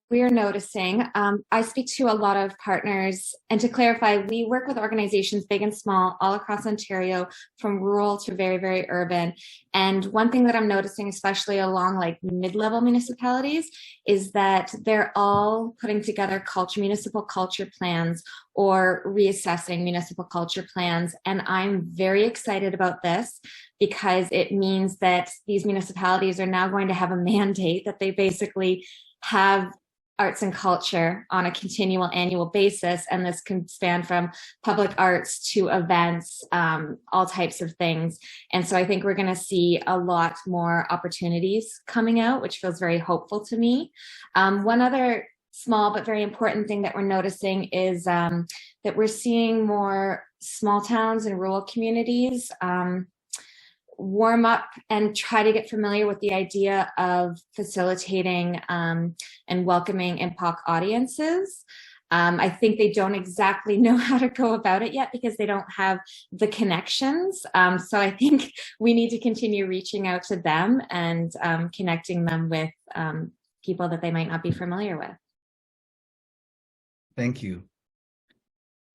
Speaker 2: we're noticing. I speak to a lot of partners, and to clarify, we work with organizations big and small all across Ontario, from rural to very, very urban. And one thing that I'm noticing, especially along like mid-level municipalities, is that they're all putting together municipal culture plans or reassessing municipal culture plans. And I'm very excited about this, because it means that these municipalities are now going to have a mandate that they basically have arts and culture on a continual annual basis. And this can span from public arts to events, all types of things. And so I think we're going to see a lot more opportunities coming out, which feels very hopeful to me. One other small but very important thing that we're noticing is that we're seeing more small towns and rural communities warm up and try to get familiar with the idea of facilitating and welcoming IBPOC audiences. I think they don't exactly know how to go about it yet, because they don't have the connections. So I think we need to continue reaching out to them and connecting them with people that they might not be familiar with.
Speaker 1: Thank you.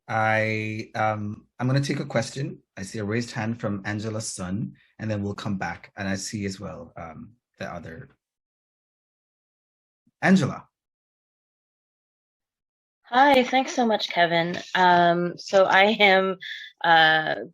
Speaker 1: I'm going to take a question. I see a raised hand from Angela's son, and then we'll come back. And I see as well the other. Angela.
Speaker 7: Hi, thanks so much, Kevin. So I am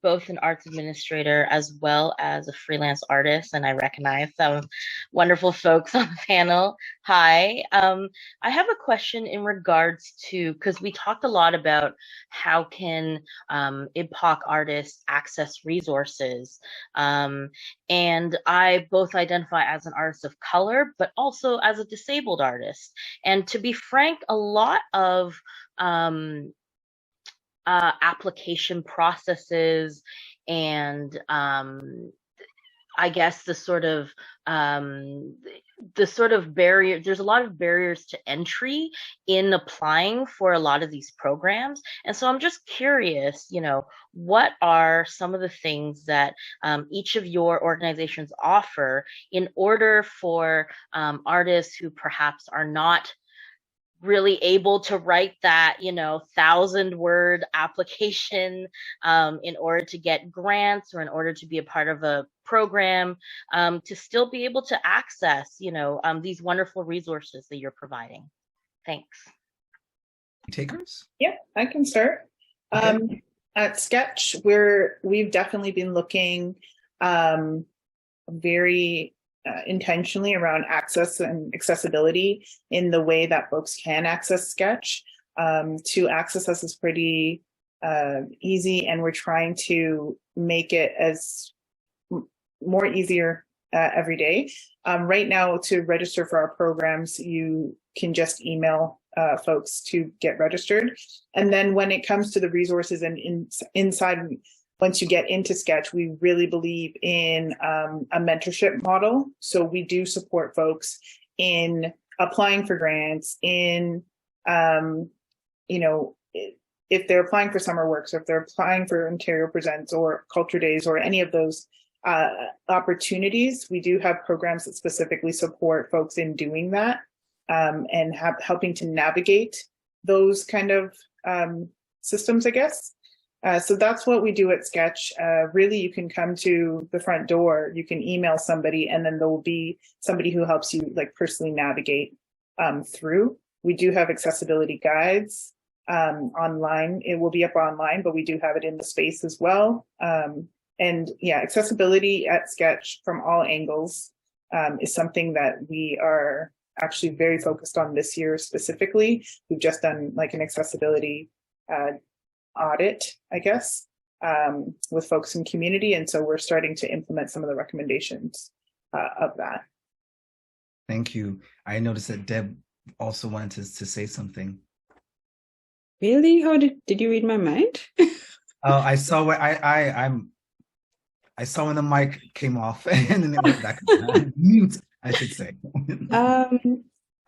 Speaker 7: both an arts administrator as well as a freelance artist, and I recognize some wonderful folks on the panel. Hi. I have a question in regards to, because we talked a lot about how can IBPOC artists access resources. And I both identify as an artist of color, but also as a disabled artist. And to be frank, a lot of application processes and I guess the sort of barrier, there's a lot of barriers to entry in applying for a lot of these programs. And so I'm just curious, what are some of the things that each of your organizations offer in order for artists who perhaps are not really able to write that, 1,000-word application in order to get grants or in order to be a part of a program, to still be able to access, these wonderful resources that you're providing. Thanks.
Speaker 1: Takers?
Speaker 4: Yeah, I can start.
Speaker 1: Okay.
Speaker 4: At Sketch, we've definitely been looking very intentionally around access and accessibility in the way that folks can access Sketch. To access us is pretty easy, and we're trying to make it as more easier every day. Right now, to register for our programs, you can just email folks to get registered. And then when it comes to the resources and inside, once you get into Sketch, we really believe in a mentorship model. So we do support folks in applying for grants, in, if they're applying for summer works, or if they're applying for Ontario Presents or Culture Days or any of those opportunities. We do have programs that specifically support folks in doing that, and helping to navigate those kind of systems, I guess. So that's what we do at Sketch. Really, you can come to the front door, you can email somebody, and then there will be somebody who helps you personally navigate through. We do have accessibility guides online. It will be up online, but we do have it in the space as well. And yeah, accessibility at Sketch from all angles is something that we are actually very focused on this year specifically. We've just done an accessibility audit, I guess, with folks in community. And so we're starting to implement some of the recommendations of that.
Speaker 1: Thank you. I noticed that Deb also wanted to say something.
Speaker 6: Really? How did you read my mind?
Speaker 1: I saw where I saw when the mic came off and then it went back mute, I should say.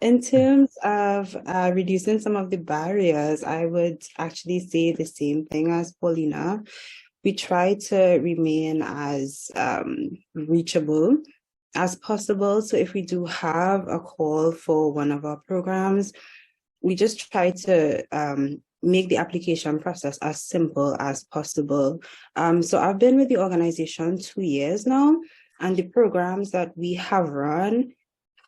Speaker 6: In terms of reducing some of the barriers, I would actually say the same thing as Paulina. We try to remain as reachable as possible. So if we do have a call for one of our programs, we just try to make the application process as simple as possible. So I've been with the organization 2 years now, and the programs that we have run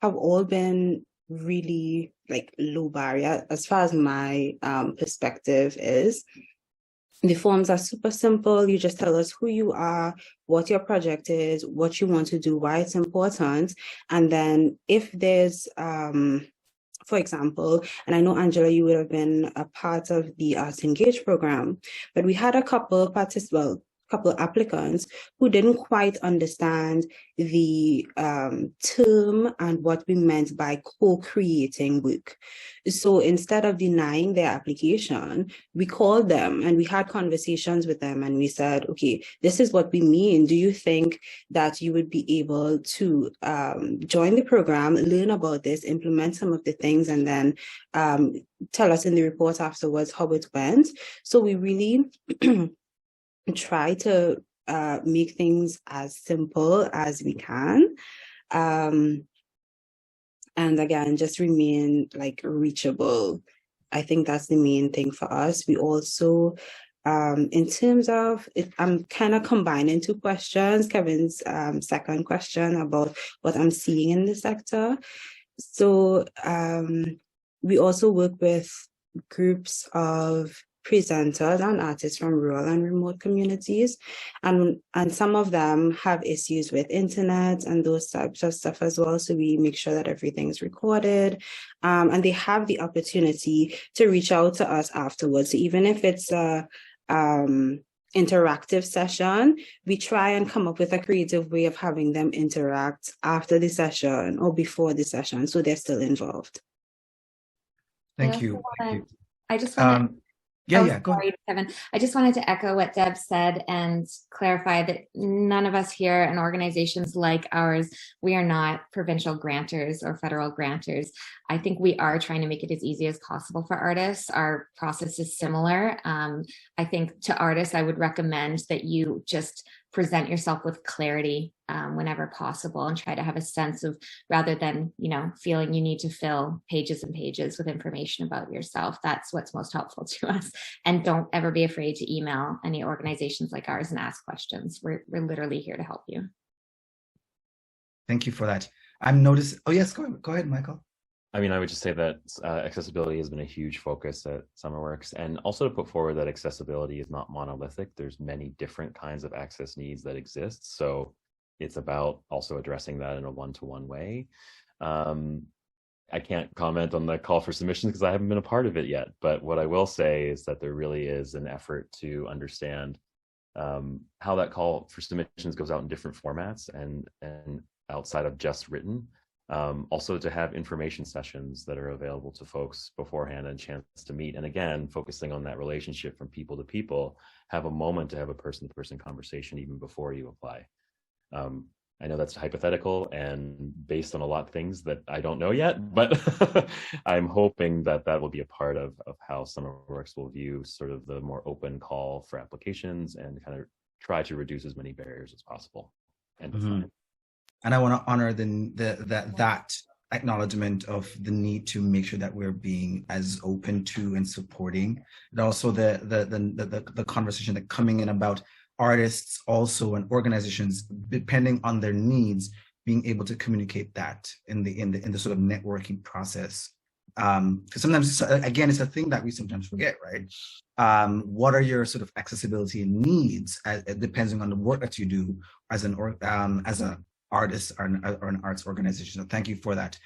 Speaker 6: have all been really low barrier as far as my perspective is. The forms are super simple. You just tell us who you are, what your project is, what you want to do, why it's important. And then if there's, for example, and I know, Angela, you would have been a part of the Arts Engage program, but we had a couple applicants who didn't quite understand the term and what we meant by co-creating work. So instead of denying their application, we called them and we had conversations with them and we said, okay, this is what we mean. Do you think that you would be able to join the program, learn about this, implement some of the things, and then tell us in the report afterwards how it went? So we really try to make things as simple as we can. And again, just remain reachable. I think that's the main thing for us. We also, in terms of, I'm kind of combining two questions, Kevin's second question about what I'm seeing in the sector. So we also work with groups of presenters and artists from rural and remote communities, and some of them have issues with internet and those types of stuff as well. So we make sure that everything's recorded, and they have the opportunity to reach out to us afterwards. So even if it's a interactive session, we try and come up with a creative way of having them interact after the session or before the session, so they're still involved.
Speaker 1: Thank you.
Speaker 2: I just want to
Speaker 1: go
Speaker 2: ahead. Kevin. I just wanted to echo what Deb said and clarify that none of us here in organizations like ours, we are not provincial grantors or federal grantors. I think we are trying to make it as easy as possible for artists. Our process is similar. I think to artists, I would recommend that you just present yourself with clarity whenever possible, and try to have a sense of, rather than, feeling you need to fill pages and pages with information about yourself. That's what's most helpful to us. And don't ever be afraid to email any organizations like ours and ask questions. We're literally here to help you.
Speaker 1: Thank you for that. I'm noticing, oh yes, go ahead, Michael.
Speaker 5: I mean, I would just say that accessibility has been a huge focus at SummerWorks, and also to put forward that accessibility is not monolithic. There's many different kinds of access needs that exist. So it's about also addressing that in a one-to-one way. I can't comment on the call for submissions because I haven't been a part of it yet. But what I will say is that there really is an effort to understand how that call for submissions goes out in different formats and outside of just written. Also to have information sessions that are available to folks beforehand and a chance to meet. And again, focusing on that relationship from people to people, have a moment to have a person-to-person conversation even before you apply. I know that's hypothetical and based on a lot of things that I don't know yet, but I'm hoping that that will be a part of how SummerWorks will view sort of the more open call for applications and kind of try to reduce as many barriers as possible. And
Speaker 1: And I want to honor that acknowledgement of the need to make sure that we're being as open to and supporting, and also the conversation that coming in about artists also and organizations, depending on their needs, being able to communicate that in the sort of networking process. Because sometimes, again, it's a thing that we sometimes forget, right? What are your sort of accessibility needs? Depending on the work that you do as an artist or an arts organization. So thank you for that.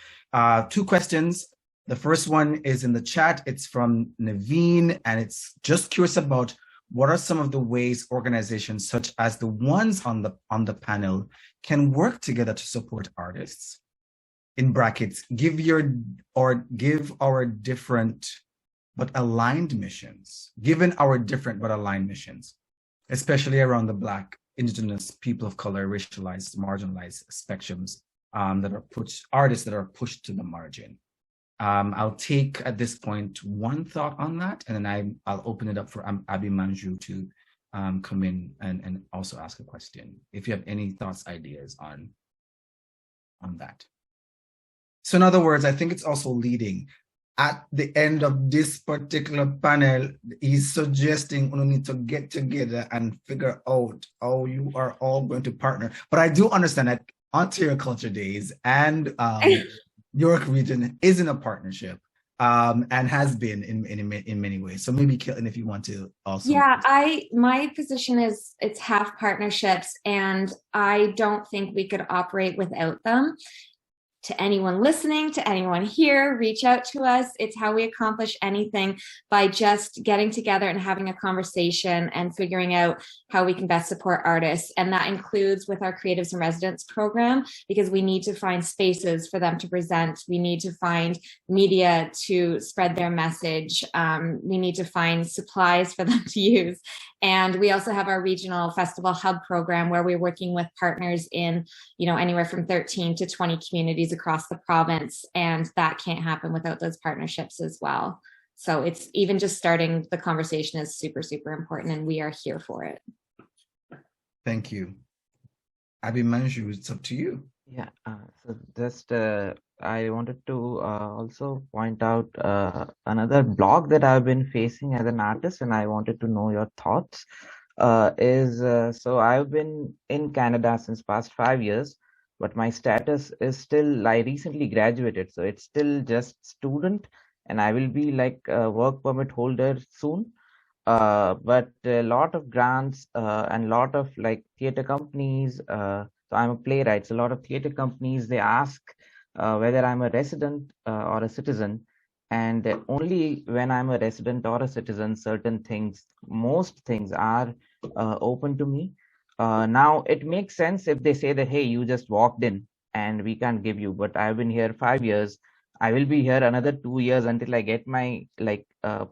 Speaker 1: 2 questions. The first one is in the chat. It's from Naveen, and it's just curious about what are some of the ways organizations such as the ones on the panel can work together to support artists? In brackets, give our different but aligned missions, given our different but aligned missions, especially around the Black, Indigenous, people of color, racialized, marginalized spectrums artists that are pushed to the margin. I'll take at this point one thought on that, and then I'll open it up for Abby Manju to come in and also ask a question, if you have any thoughts, ideas on that. So in other words, I think it's also leading. At the end of this particular panel, he's suggesting we need to get together and figure out how you are all going to partner. But I do understand that Ontario Culture Days and York Region is in a partnership and has been in many ways. So maybe Kaitlyn, if you want to also.
Speaker 2: Yeah, my position is it's half partnerships, and I don't think we could operate without them. To anyone listening, to anyone here, reach out to us. It's how we accomplish anything, by just getting together and having a conversation and figuring out how we can best support artists. And that includes with our Creatives in Residence program, because we need to find spaces for them to present. We need to find media to spread their message. We need to find supplies for them to use. And we also have our regional festival hub program, where we're working with partners in, anywhere from 13 to 20 communities across the province. And that can't happen without those partnerships as well. So it's even just starting the conversation is super, super important, and we are here for it.
Speaker 1: Thank you. Abby Manju, it's up to you.
Speaker 8: Yeah, so just I wanted to also point out another block that I've been facing as an artist, and I wanted to know your thoughts. So I've been in Canada since past 5 years, but my status is still, I recently graduated, so it's still just student, and I will be like a work permit holder soon. But a lot of grants and a lot of like theater companies, so I'm a playwright, so a lot of theater companies, they ask whether I'm a resident or a citizen. And only when I'm a resident or a citizen, certain things, most things are open to me. Now, it makes sense if they say that, hey, you just walked in and we can't give you, but I've been here 5 years. I will be here another 2 years until I get my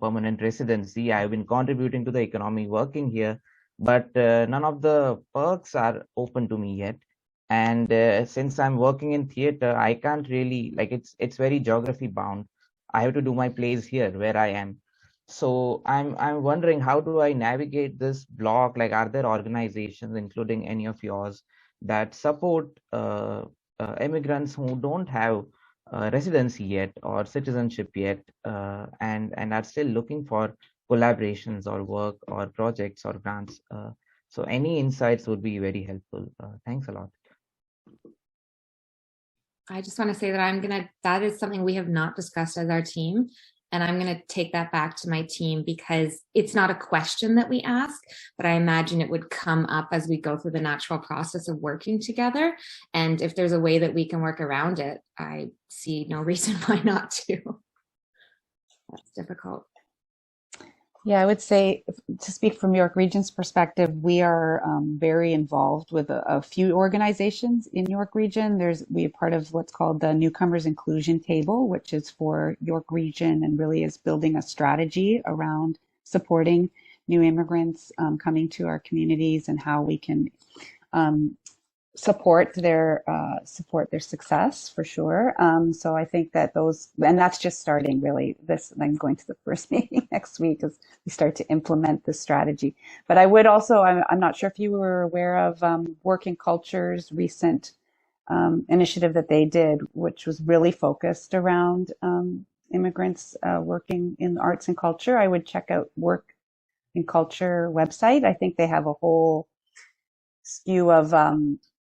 Speaker 8: permanent residency. I've been contributing to the economy, working here, but none of the perks are open to me yet. And since I'm working in theater, I can't really, it's very geography bound. I have to do my plays here where I am. So I'm wondering, how do I navigate this block? Like, are there organizations, including any of yours, that support immigrants who don't have residency yet or citizenship yet, and are still looking for collaborations or work or projects or grants? So any insights would be very helpful. Thanks a lot.
Speaker 2: I just want to say that that is something we have not discussed as our team. And I'm going to take that back to my team because it's not a question that we ask, but I imagine it would come up as we go through the natural process of working together. And if there's a way that we can work around it, I see no reason why not to. That's difficult.
Speaker 3: Yeah, I would say, to speak from York Region's perspective, we are very involved with a few organizations in York Region. We are part of what's called the Newcomers Inclusion Table, which is for York Region and really is building a strategy around supporting new immigrants coming to our communities and how we can support their success for sure. So I think that and that's just starting really. I'm going to the first meeting next week as we start to implement this strategy. But I would also, I'm not sure if you were aware of Working Culture's recent initiative that they did, which was really focused around immigrants working in arts and culture. I would check out Work in Culture website. I think they have a whole skew of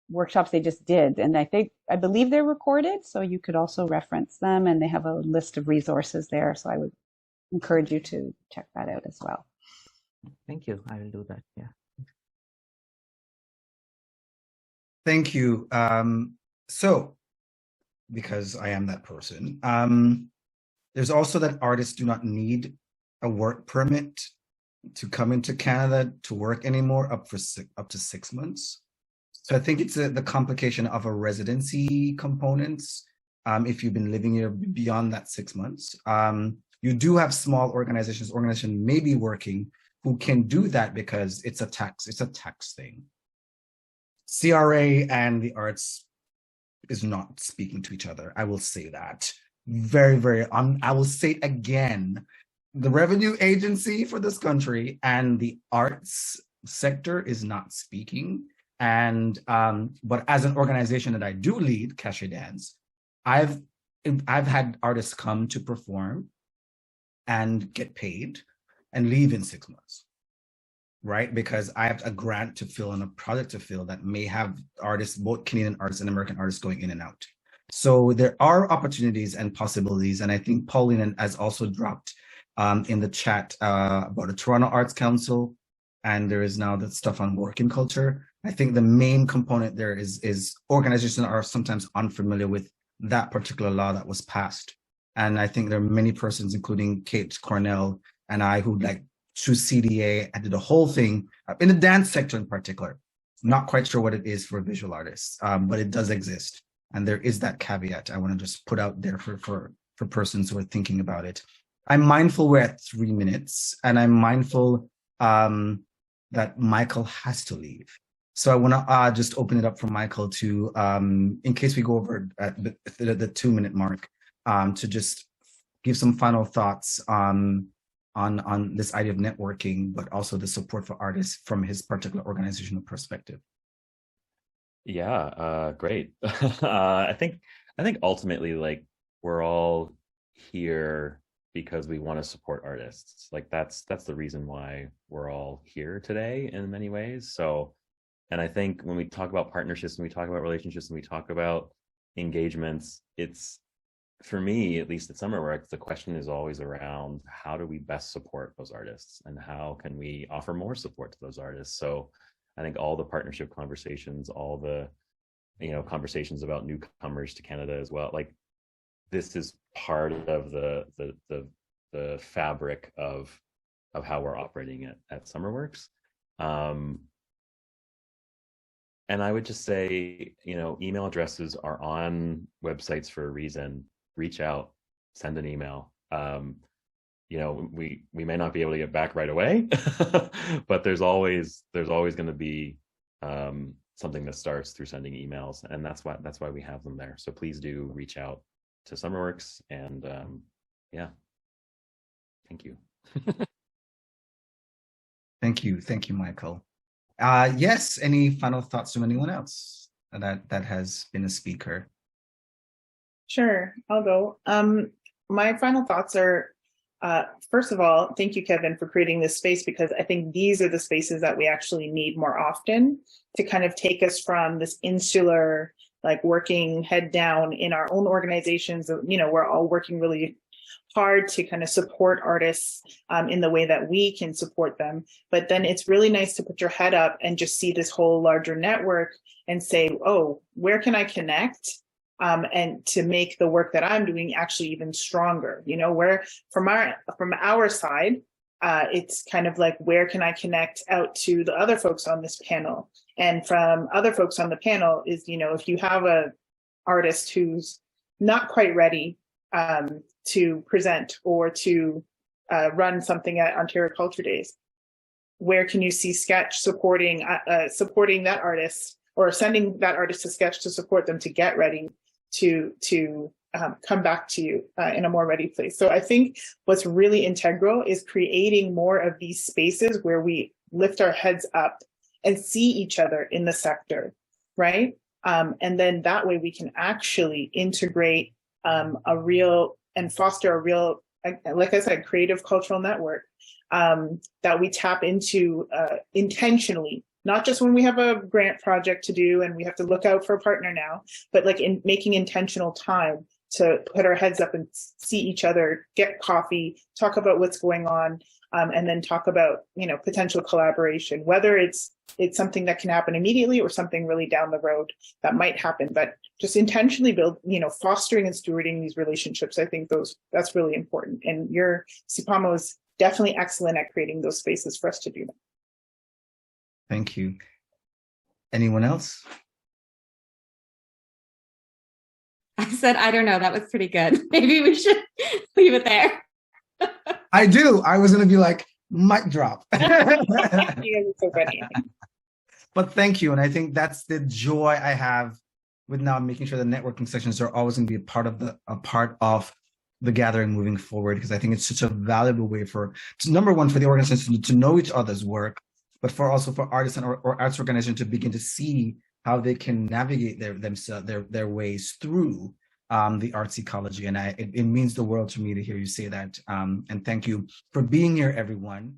Speaker 3: workshops they just did, and I believe they're recorded, so you could also reference them, and they have a list of resources there, so I would encourage you to check that out as well.
Speaker 8: Thank you. I will do that. Yeah.
Speaker 1: Thank you. So, because I am that person, there's also that artists do not need a work permit to come into Canada to work anymore up to 6 months. So I think it's the complication of a residency components. If you've been living here beyond that 6 months, you do have small organizations may be working who can do that because it's a tax thing. CRA and the arts is not speaking to each other. I will say that I will say it again. The revenue agency for this country and the arts sector is not speaking. And but as an organization that I do lead, Cachet Dance, I've had artists come to perform and get paid and leave in 6 months, right? Because I have a grant to fill and a project to fill that may have artists, both Canadian artists and American artists, going in and out. So there are opportunities and possibilities, and I think Paulina has also dropped in the chat about the Toronto Arts Council, and there is now the stuff on Working Culture. I think the main component there is organizations are sometimes unfamiliar with that particular law that was passed. And I think there are many persons, including Kate Cornell and I, who through CDA and did the whole thing in the dance sector in particular. Not quite sure what it is for visual artists, but it does exist. And there is that caveat I want to just put out there for persons who are thinking about it. I'm mindful we're at 3 minutes, and I'm mindful that Michael has to leave. So I want to just open it up for Michael to, in case we go over at the 2 minute mark, to just give some final thoughts on this idea of networking, but also the support for artists from his particular organizational perspective.
Speaker 5: Yeah, great. I think ultimately, we're all here because we want to support artists. That's the reason why we're all here today in many ways. So, and I think when we talk about partnerships, and we talk about relationships, and we talk about engagements, it's, for me, at least at SummerWorks, the question is always around how do we best support those artists, and how can we offer more support to those artists? So I think all the partnership conversations, all the conversations about newcomers to Canada as well, this is part of the fabric of how we're operating at SummerWorks. And I would just say, email addresses are on websites for a reason. Reach out, send an email. We may not be able to get back right away, but there's always going to be something that starts through sending emails, and that's why we have them there. So please do reach out to SummerWorks, and yeah, thank you.
Speaker 1: Thank you, Michael. Yes, any final thoughts from anyone else that has been a speaker?
Speaker 4: Sure, I'll go. My final thoughts are, first of all, thank you, Kevin, for creating this space, because I think these are the spaces that we actually need more often to kind of take us from this insular, like working head down in our own organizations. You know, we're all working really hard to kind of support artists in the way that we can support them. But then it's really nice to put your head up and just see this whole larger network and say, oh, where can I connect? And to make the work that I'm doing actually even stronger. You know, where from our side, it's kind of like, where can I connect out to the other folks on this panel? And from other folks on the panel is, you know, if you have a artist who's not quite ready to present or to run something at Ontario Culture Days, where can you see Sketch supporting that artist, or sending that artist to Sketch to support them to get ready to come back to you in a more ready place. So I think what's really integral is creating more of these spaces where we lift our heads up and see each other in the sector, right? And then that way we can actually integrate a real and foster a real, like I said, creative cultural network that we tap into intentionally. Not just when we have a grant project to do and we have to look out for a partner now, but like in making intentional time to put our heads up and see each other, get coffee, talk about what's going on, and then talk about, you know, potential collaboration, whether it's something that can happen immediately or something really down the road that might happen. But just intentionally build, you know, fostering and stewarding these relationships. I think that's really important. And your CPAMO is definitely excellent at creating those spaces for us to do that.
Speaker 1: Thank you. Anyone else?
Speaker 2: I said, I don't know. That was pretty good. Maybe we should leave it there.
Speaker 1: I do. I was going to be like, mic drop.
Speaker 4: You guys are so funny.
Speaker 1: But thank you. And I think that's the joy I have with now making sure the networking sessions are always going to be a part of the gathering moving forward, because I think it's such a valuable way number one, for the organization to know each other's work, but for artists or arts organizations to begin to see how they can navigate their ways through the arts ecology. And it means the world to me to hear you say that. And thank you for being here, everyone.